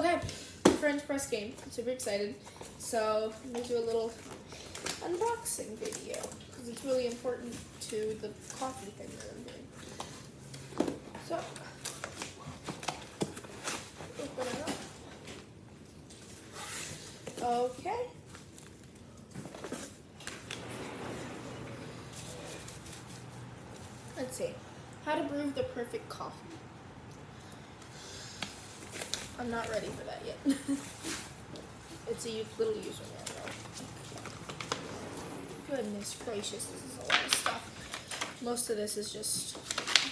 Okay, French press game. I'm super excited. So I'm gonna do a little unboxing video because it's really important to the coffee thing that I'm doing. So open it up. Okay. Let's see. How to brew the perfect coffee. I'm not ready for that yet. It's a little user manual. Goodness gracious, this is a lot of stuff. Most of this is just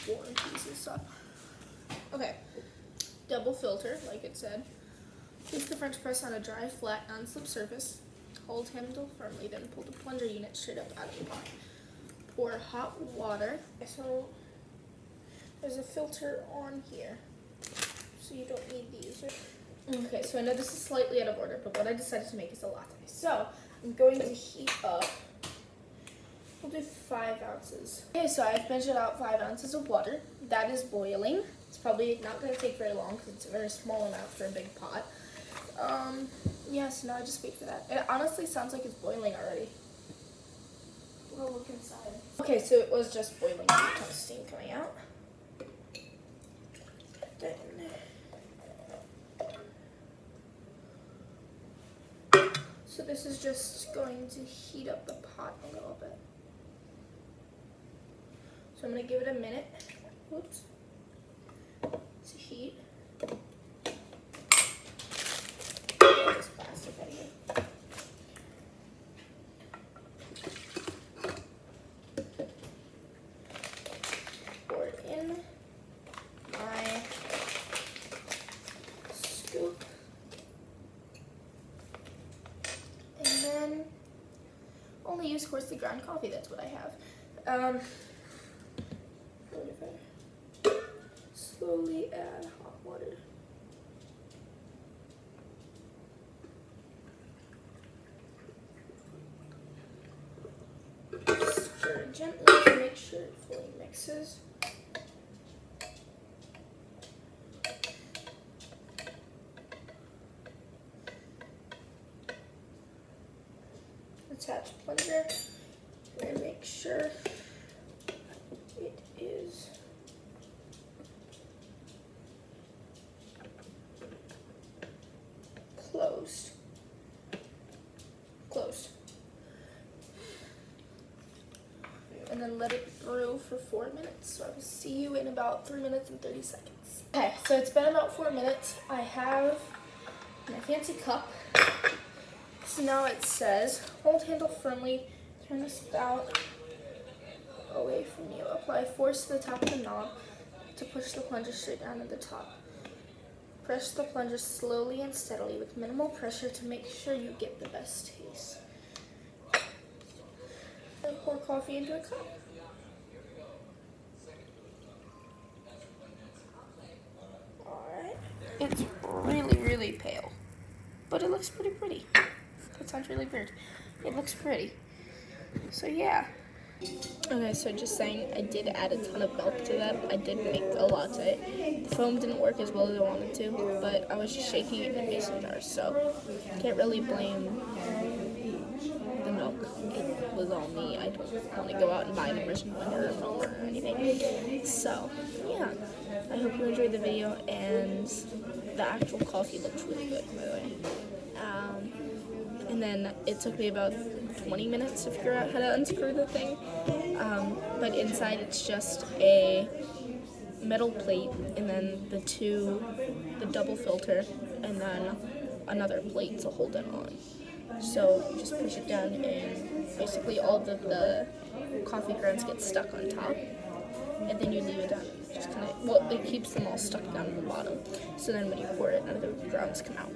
warranties and stuff. Okay, double filter, like it said. Place the French press on a dry, flat, non-slip surface. Hold handle firmly, then pull the plunger unit straight up out of the pot. Pour hot water. So there's a filter on here, so you don't need these. Okay, so I know this is slightly out of order, but what I decided to make is a latte. So I'm going to heat up. We'll do 5 ounces. Okay, so I've measured out 5 ounces of water. That is boiling. It's probably not going to take very long because it's a very small amount for a big pot. Yeah, so now I just wait for that. It honestly sounds like it's boiling already. We'll look inside. Okay, so it was just boiling. There's a ton of steam coming out. Then so this is just going to heat up the pot a little bit. So I'm going to give it a minute. Oops. To heat. Get this plastic out of here. Pour it in my scoop. And then only use coarsely ground coffee, that's what I have. Slowly add hot water. Stir gently to make sure it fully mixes. Attach plunger and make sure it is closed. And then let it brew for 4 minutes. So I will see you in about 3 minutes and 30 seconds. Okay, so it's been about 4 minutes. I have my fancy cup. So now it says, hold handle firmly, turn the spout away from you. Apply force to the top of the knob to push the plunger straight down to the top. Press the plunger slowly and steadily with minimal pressure to make sure you get the best taste. Then pour coffee into a cup. Alright. It's really, really pale, but it looks pretty. That sounds really weird. It looks pretty. So yeah. Okay, so just saying, I did add a ton of milk to that. I did make a latte. The foam didn't work as well as I wanted to, but I was just shaking it in a mason jar, so can't really blame the milk. It was all me. I don't want to go out and buy an immersion blender or foamer or anything. So yeah, I hope you enjoyed the video, and the actual coffee looks really good, by the way. And then it took me about 20 minutes to figure out how to unscrew the thing. But inside it's just a metal plate, and then the double filter, and then another plate to hold it on. So you just push it down, and basically all the coffee grounds get stuck on top, and then you leave it down. Just kind of, well, it keeps them all stuck down at the bottom. So then when you pour it, none of the grounds come out.